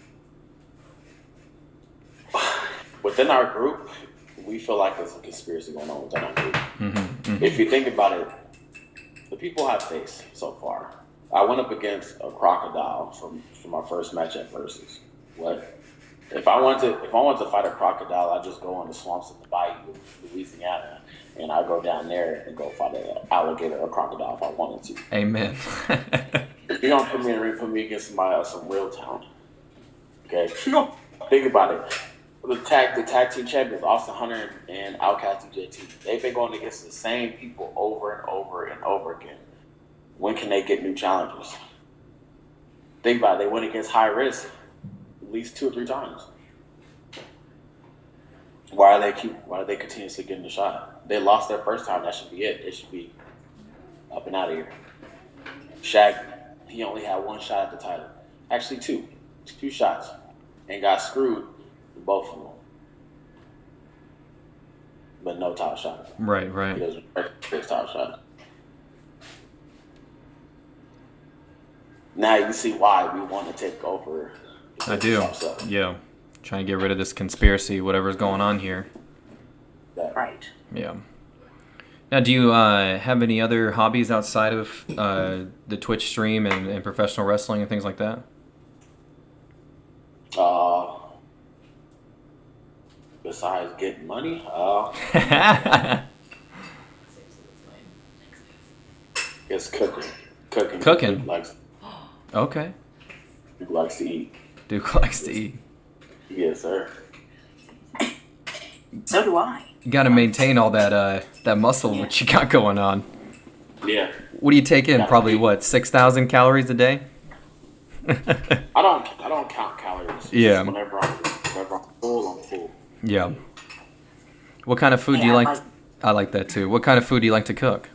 Within our group, we feel like there's a conspiracy going on within our group. Mm-hmm. If you think about it, the people have faced so far. I went up against a crocodile from my first match at Versus. What? If I wanted to fight a crocodile, I just go in the swamps in the bayou of Louisiana, and I go down there and go fight an alligator or crocodile if I wanted to. Amen. If you're gonna put me in the ring, put me against somebody else, some real talent. Okay. Think about it. The tag team champions, Austin Hunter and Outcast DJT, they've been going against the same people over and over and over again. When can they get new challengers? Think about it. They went against High Risk at least 2 or 3 times. Why are they continuously getting the shot? They lost their first time. That should be it. It should be up and out of here. Shaggy, he only had 1 shot at the title. Actually 2 shots, and got screwed in both of them. But no title shot. Right. He doesn't first title shot. Now you see why we want to take over. I do. Yeah. Trying to get rid of this conspiracy, whatever's going on here. Right. Yeah. Now, do you have any other hobbies outside of the Twitch stream and professional wrestling and things like that? Besides getting money, it's cooking. Cooking. Okay. Duke likes to eat. Duke likes to eat. Yes, sir. So do I. You got to maintain all that muscle which you got going on. Yeah. What do you take in? Probably 6,000 calories a day? I don't count calories. Yeah. Whenever I'm full, I'm full. Yeah. What kind of food do you like? I like that too. What kind of food do you like to cook?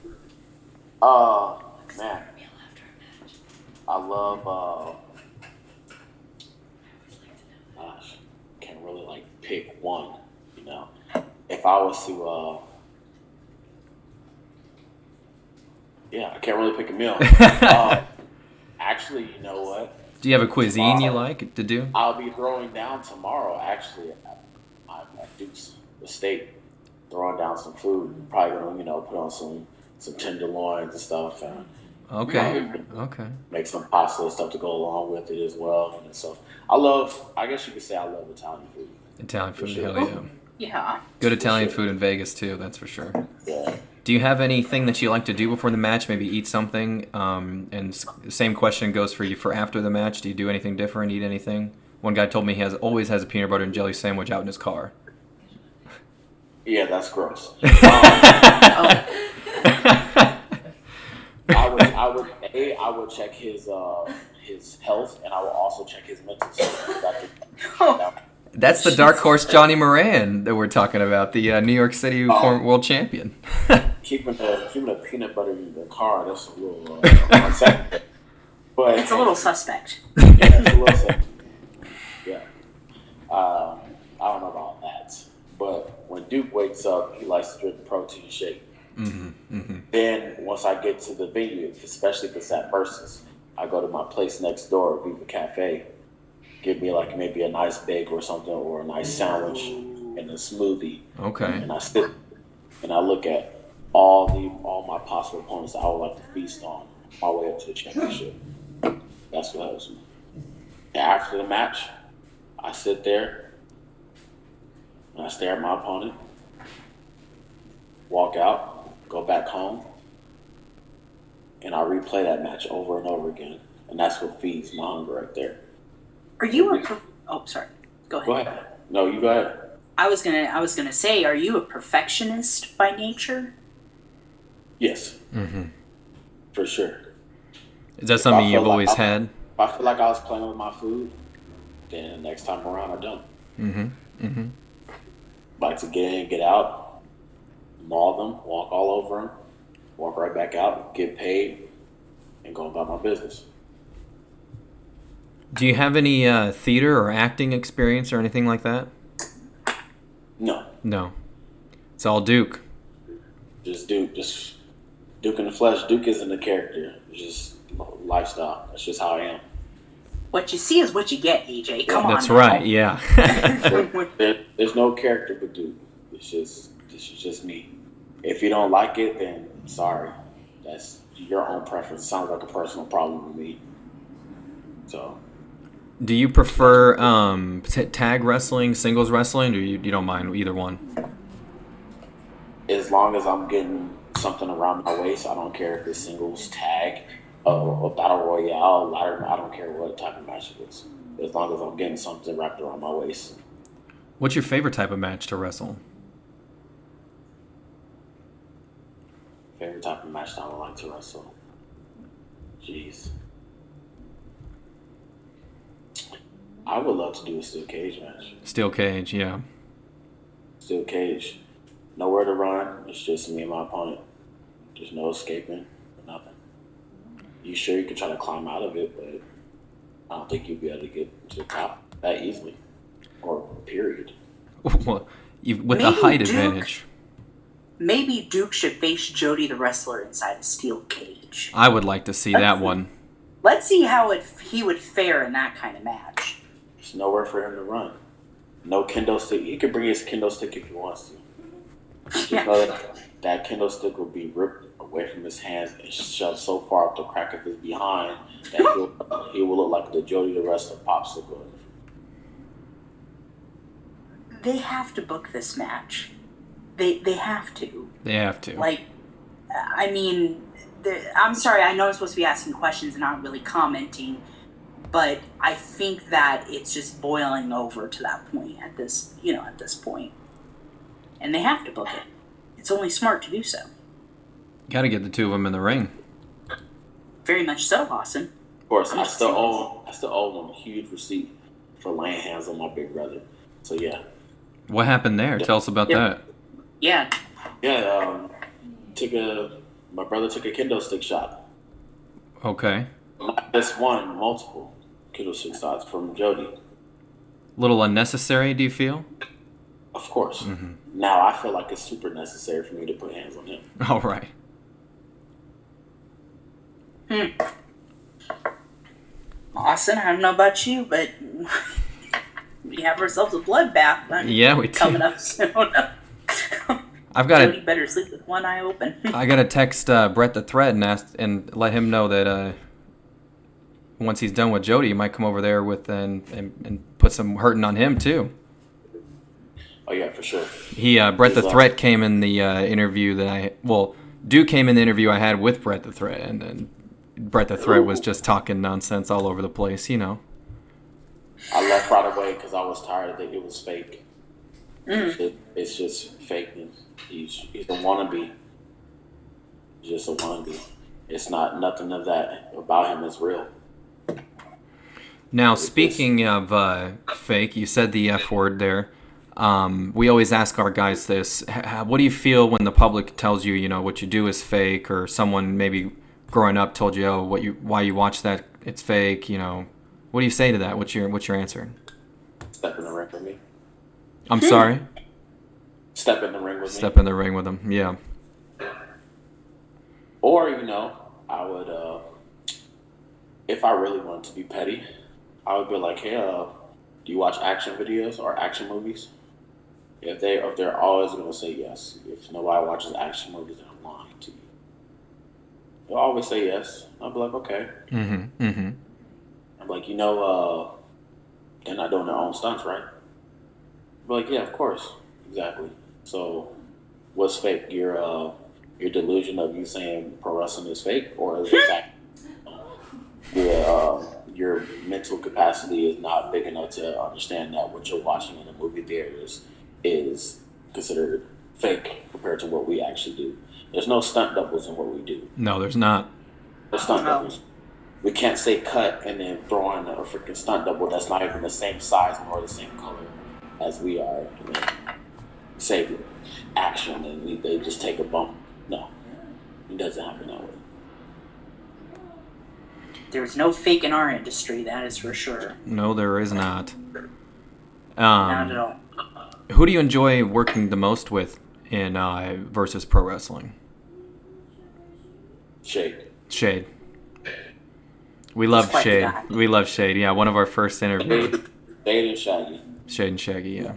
Man. I love, can't really pick one, you know. If I was to, I can't really pick a meal. Actually, you know what? Do you have a cuisine you like to do? I'll be throwing down tomorrow, actually, at Duke's Estate, throwing down some food. Probably gonna, put on some tenderloins and stuff. And, okay. Make some pasta and stuff to go along with it as well. And so I guess you could say I love Italian food. Italian food, sure. hell yeah. Yeah. Good Italian food in Vegas too, that's for sure. Yeah. Do you have anything that you like to do before the match? Maybe eat something? And the same question goes for you for after the match. Do you do anything different? Eat anything? One guy told me he always has a peanut butter and jelly sandwich out in his car. Yeah, that's gross. I would check his health, and I will also check his mental state. That's the dark horse Johnny Moran that we're talking about, the New York City former world champion. keeping a peanut butter in the car, that's a little unsettling. But it's a little suspect. Yeah, it's a little suspect. Yeah. protein shake. Mm-hmm. Then once I get to the venue, especially if it's at Versus, I go to my place next door, Viva Cafe, give me like maybe a nice bagel or something, or a nice sandwich and a smoothie. Okay. And I sit and I look at all my possible opponents I would like to feast on my way up to the championship. That's what helps me. And after the match, I sit there and I stare at my opponent, walk out, go back home, and I replay that match over and over again. And that's what feeds my hunger right there. Are you a? Oh, sorry. Go ahead. Go ahead. No, you go ahead. I was gonna say, are you a perfectionist by nature? Yes. Mm-hmm. For sure. Is that something you've always had? If I feel like I was playing with my food, then the next time around I don't. Mm-hmm. Mm-hmm. Like to get in, get out, maul them, walk all over them, walk right back out, get paid, and go about my business. Do you have any theater or acting experience or anything like that? No. No. It's all Duke. Just Duke in the flesh. Duke isn't a character. It's just lifestyle. That's just how I am. What you see is what you get, AJ. Come on. That's right. Yeah. There's no character but Duke. This is just me. If you don't like it, then sorry. That's your own preference. Sounds like a personal problem to me. So. Do you prefer tag wrestling, singles wrestling, or you don't mind either one? As long as I'm getting something around my waist, I don't care if it's singles, tag, a battle royale, ladder. I don't care what type of match it is. As long as I'm getting something wrapped around my waist. What's your favorite type of match to wrestle? Favorite type of match that I would like to wrestle? Jeez. I would love to do a steel cage match. Steel cage, yeah. Steel cage. Nowhere to run. It's just me and my opponent. There's no escaping. Nothing. You sure you could try to climb out of it, but I don't think you'll be able to get to the top that easily. Or period. Well, with the height advantage. Maybe Duke should face Jody the wrestler inside a steel cage. I would like to see that one. Let's see how he would fare in that kind of match. There's nowhere for him to run. No kendo stick. He can bring his kendo stick if he wants to. Just know that kendo stick will be ripped away from his hands and shoved so far up the crack of his behind that he will look like the Jody the wrestler popsicle. They have to book this match. They have to. They have to. Like, I mean, I'm sorry. I know I'm supposed to be asking questions and not really commenting, but I think that it's just boiling over to that point at this point, and they have to book it. It's only smart to do so. Got to get the two of them in the ring. Very much so, Austin. Of course, I still owe them a huge receipt for laying hands on my big brother. So yeah. What happened there? Tell us about that. Yeah. Yeah. My brother took a kendo stick shot. Okay. Not just one, multiple kendo stick shots from Jody. Little unnecessary, do you feel? Of course. Mm-hmm. Now I feel like it's super necessary for me to put hands on him. All right. Austin, I don't know about you, but we have ourselves a bloodbath. Yeah, we do. Coming up soon. I've got Jody better sleep with one eye open. I got to text Brett the Thread and let him know that once he's done with Jody, he might come over there with and put some hurting on him too. Oh yeah, for sure. Brett the Threat came in the interview Duke came in the interview I had with Brett the Threat, and then Brett the Threat was just talking nonsense all over the place, you know. I left right away because I was tired of it. It was fake. It's just fakeness. He's a wannabe. He's just a wannabe. It's not nothing of that about him is real. Now, speaking of fake, you said the F word there. We always ask our guys this. What do you feel when the public tells you, what you do is fake, or someone maybe growing up told you, why you watch that, it's fake, What do you say to that? What's your answer? Step in the ring for me. I'm sorry? Step step in the ring with me. Step in the ring with them. Yeah. Or, I would, if I really wanted to be petty, I would be like, hey, do you watch action videos or action movies? If they're always going to say yes. If nobody watches action movies, then I'm lying to you. They'll always say yes. I'll be like, okay. Mm-hmm. Mm-hmm. I'm like, they're not doing their own stunts, right? I'm like, yeah, of course. Exactly. So, what's fake? Your delusion of you saying pro wrestling is fake, or is it fact your mental capacity is not big enough to understand that what you're watching in a movie theater is considered fake compared to what we actually do? There's no stunt doubles in what we do. No, there's not. The stunt doubles. We can't say cut and then throw in a freaking stunt double that's not even the same size nor the same color as we are. Say action and they just take a bump. No, it doesn't happen that way. There's no fake in our industry, that is for sure. No, there is not. Not at all. Who do you enjoy working the most with in Versus Pro Wrestling? Shade. We love Shade. We love Shade. Yeah, one of our first interviews. Shade and Shaggy. Shade and Shaggy, yeah.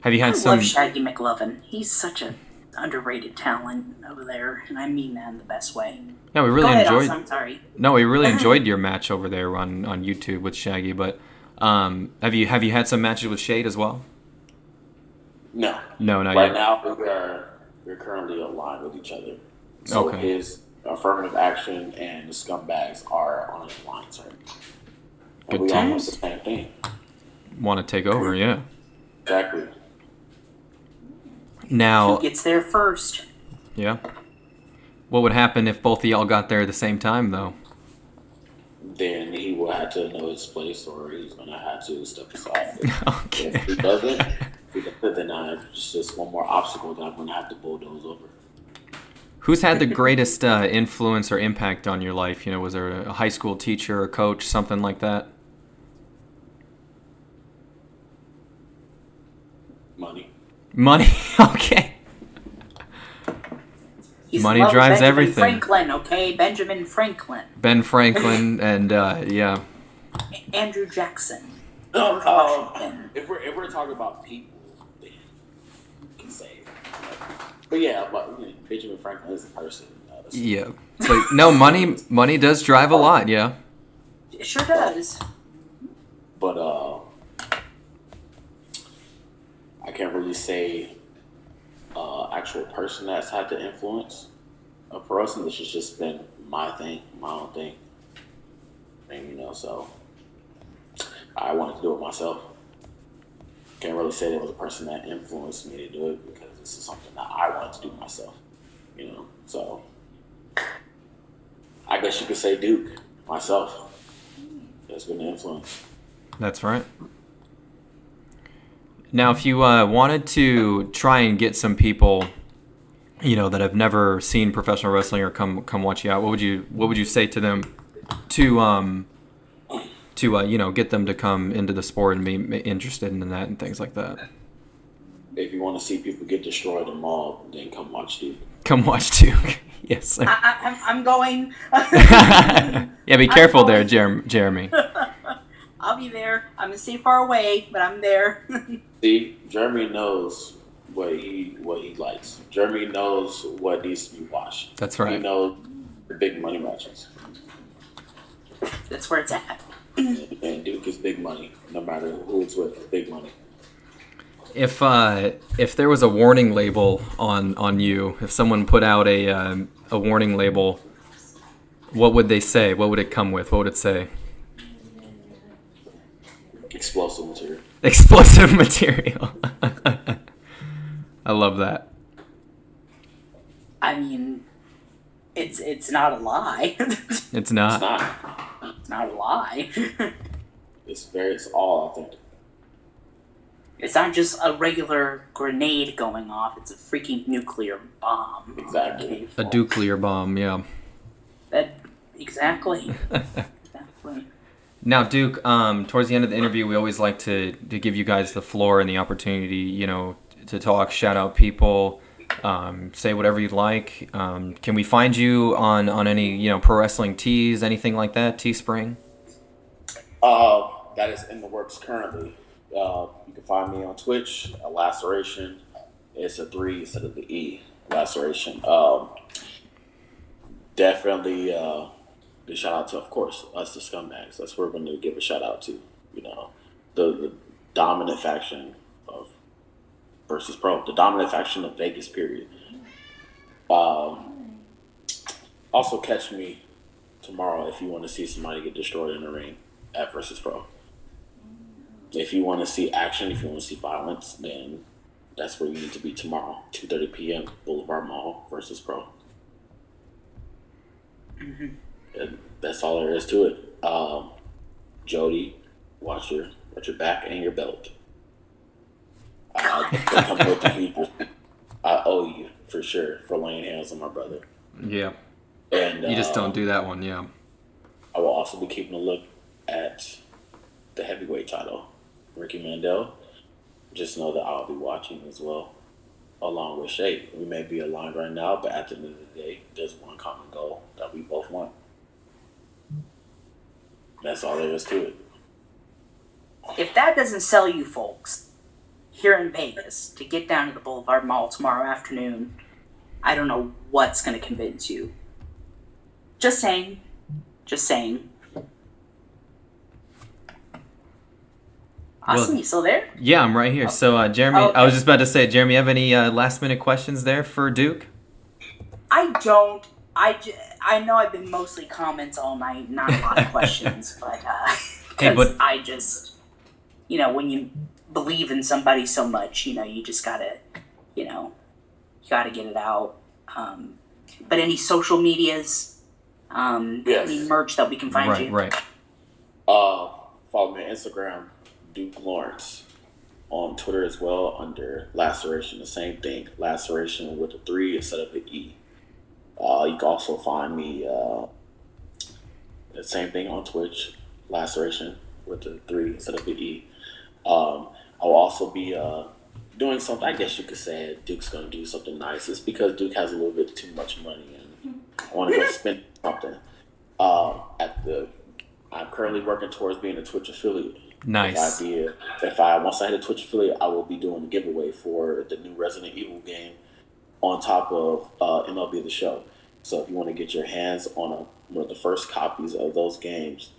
Have you had I some? love Shaggy McLovin. He's such an underrated talent over there, and I mean that in the best way. No, we really Go ahead, enjoyed. Austin, I'm sorry. No, we really enjoyed your match over there on YouTube with Shaggy. But have you had some matches with Shade as well? No. No, not right yet. Now we're currently aligned with each other. So his affirmative action and the scumbags are on his line, sir. And we all want the same thing. Want to take over, yeah. Exactly. Now, who gets there first? Yeah. What would happen if both of y'all got there at the same time, though? Then he will have to know his place, or he's gonna have to step aside. Okay. If he doesn't, then it's just one more obstacle that I'm gonna have to bulldoze over. Who's had the greatest influence or impact on your life? Was there a high school teacher, a coach, something like that? Money. Okay. Money drives Benjamin everything. Franklin, okay? Benjamin Franklin. Ben Franklin and yeah. Andrew Jackson. If we're talking about people, then you can say. But yeah, Benjamin Franklin is a person. Yeah, but no, money does drive a lot. Yeah. It sure does. But I can't really say actual person that's had the influence of pro wrestling. This has just been my own thing. And so I wanted to do it myself. Can't really say there was a person that influenced me to do it because this is something that I wanted to do myself. So I guess you could say Duke, myself. That's been the influence. That's right. Now, if you wanted to try and get some people, that have never seen professional wrestling or come watch you out, what would you say to them to get them to come into the sport and be interested in that and things like that? If you want to see people get destroyed and mauled, then come watch Duke. Come watch Duke. Yes, sir. I'm going. Yeah, be careful there, Jeremy. I'll be there. I'm gonna stay far away, but I'm there. See, Jeremy knows what he likes. Jeremy knows what needs to be watched. That's right. He knows the big money matches. That's where it's at. And Duke is big money, no matter who it's with. It's big money. If there was a warning label on you, if someone put out a warning label, what would they say? What would it come with? What would it say? Explosive material. Explosive material. I love that. I mean, it's not a lie. It's not. It's not. It's not a lie. It's all authentic. It's not just a regular grenade going off. It's a freaking nuclear bomb. Exactly. A nuclear bomb, yeah. Exactly. Now, Duke, towards the end of the interview, we always like to give you guys the floor and the opportunity, to talk, shout out people, say whatever you'd like. Can we find you on any pro wrestling tees, anything like that? Teespring. That is in the works currently. You can find me on Twitch, Laceration. It's a 3 instead of the E. Laceration. Definitely the shout out to, of course, us, the Scumbags. That's what we're going to give a shout out to. The dominant faction of Versus Pro, the dominant faction of Vegas, period. Also, catch me tomorrow if you want to see somebody get destroyed in the ring at Versus Pro. If you want to see action, if you want to see violence, then that's where you need to be tomorrow, 2:30 p.m. Boulevard Mall, Versus Pro. Mm-hmm. And that's all there is to it. Jody, watch your back and your belt. I owe you for sure for laying hands on my brother. Yeah. And you just don't do that one, yeah. I will also be keeping a look at the heavyweight title, Ricky Mandel. Just know that I'll be watching as well, along with Shay. We may be aligned right now, but at the end of the day, there's one common goal that we both want. That's all there is to it. If that doesn't sell you folks here in Vegas to get down to the Boulevard Mall tomorrow afternoon, I don't know what's going to convince you. Just saying. Just saying. Austin, Well, you still there? Yeah, I'm right here. So, Jeremy, Okay. I was just about to say, Jeremy, you have any last-minute questions there for Duke? I don't. I know I've been mostly comments all night, not a lot of questions, but Hey, but I just, when you believe in somebody so much, you just gotta, you gotta get it out. But any social medias, Yes. any merch that we can find you? right. Follow me on Instagram, Duke Lawrence. On Twitter as well under Laceration, the same thing. Laceration with a 3 instead of an E. You can also find me the same thing on Twitch, Laceration with the 3 instead of an E. I will also be doing something, I guess you could say Duke's going to do something nice. It's because Duke has a little bit too much money and I want to go spend something. I'm currently working towards being a Twitch affiliate. Nice. Once I hit a Twitch affiliate, I will be doing a giveaway for the new Resident Evil game on top of MLB The Show. So if you want to get your hands on one of the first copies of those games,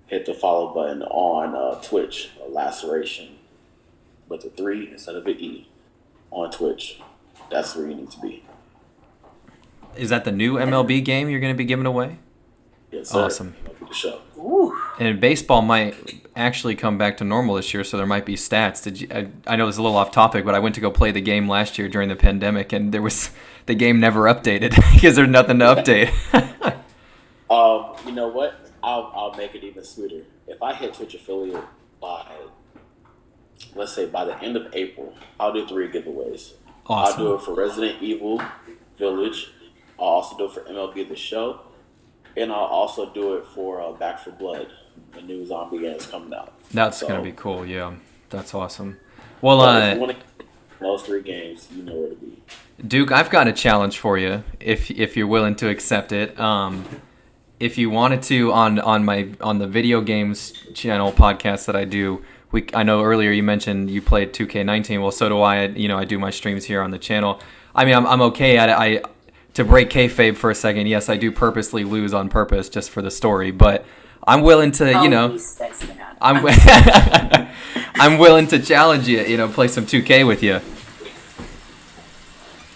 hit the follow button on Twitch, Laceration, with a 3 instead of an E on Twitch. That's where you need to be. Is that the new MLB game you're going to be giving away? Yes, sir. Awesome. MLB The Show. Ooh. And baseball might actually come back to normal this year, so there might be stats. I know this is a little off topic, but I went to go play the game last year during the pandemic, and the game never updated because there's nothing to update. You know what? I'll make it even sweeter. If I hit Twitch affiliate by, let's say by the end of April, I'll do 3 giveaways. Awesome. I'll do it for Resident Evil Village. I'll also do it for MLB The Show. And I'll also do it for Back for Blood. The new zombie game is coming out. That's going to be cool, yeah. That's awesome. Well, if you want to those 3 games, you know where to be. Duke, I've got a challenge for you if you're willing to accept it. If you wanted to on the video games channel podcast that I do, I know earlier you mentioned you played 2K19. Well, so do I. I do my streams here on the channel. I mean, I'm okay at it. To break kayfabe for a second, yes, I do purposely lose on purpose just for the story, but I'm willing to, I'm willing to challenge you, play some 2K with you.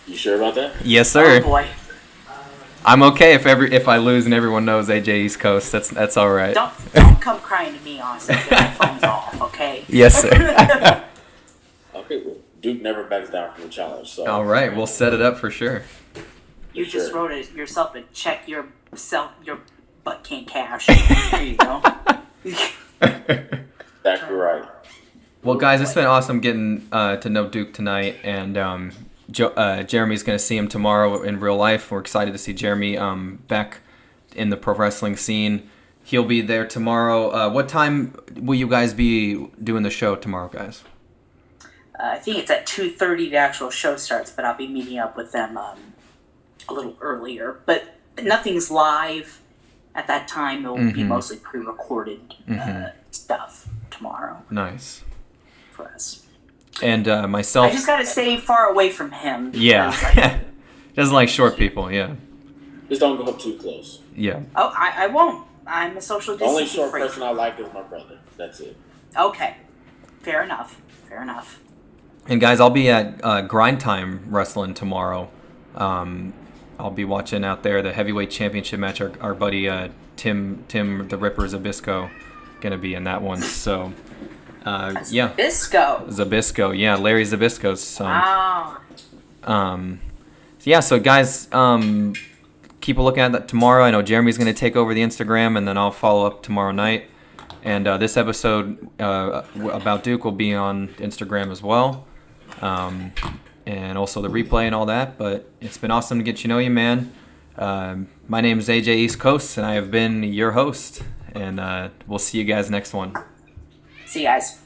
You sure about that? Yes, sir. Oh boy. I'm okay if I lose and everyone knows AJ East Coast. That's all right. Don't come crying to me, Austin. Get my phone's off, okay? Yes, sir. Okay, well, Duke never backs down from the challenge. So All right, we'll set it up for sure. You just wrote yourself a check your butt can't cash. There you go. Exactly right. Well, guys, it's been awesome getting to know Duke tonight, and Jeremy's going to see him tomorrow in real life. We're excited to see Jeremy back in the pro wrestling scene. He'll be there tomorrow. What time will you guys be doing the show tomorrow, guys? I think it's at 2:30 the actual show starts, but I'll be meeting up with them a little earlier. But nothing's live at that time. It will be mostly pre-recorded stuff tomorrow. Nice. For us. And myself. I just gotta stay far away from him. Yeah. Doesn't like short people. Yeah. Just don't go up too close. Yeah. Oh, I won't. I'm a social The only distancing short freak. person I like is my brother. That's it. Okay. Fair enough. And guys, I'll be at Grind Time Wrestling tomorrow. I'll be watching out there the heavyweight championship match. Our buddy Tim the Ripper Zabisco gonna be in that one. So yeah. Zabisco, yeah, Larry Zabisco's son. Wow. Yeah, so guys, keep a look at that tomorrow. I know Jeremy's gonna take over the Instagram, and then I'll follow up tomorrow night. And this episode about Duke will be on Instagram as well. And also the replay and all that. But it's been awesome to get to know you, man. My name is AJ East Coast, and I have been your host. And we'll see you guys next one. See you guys.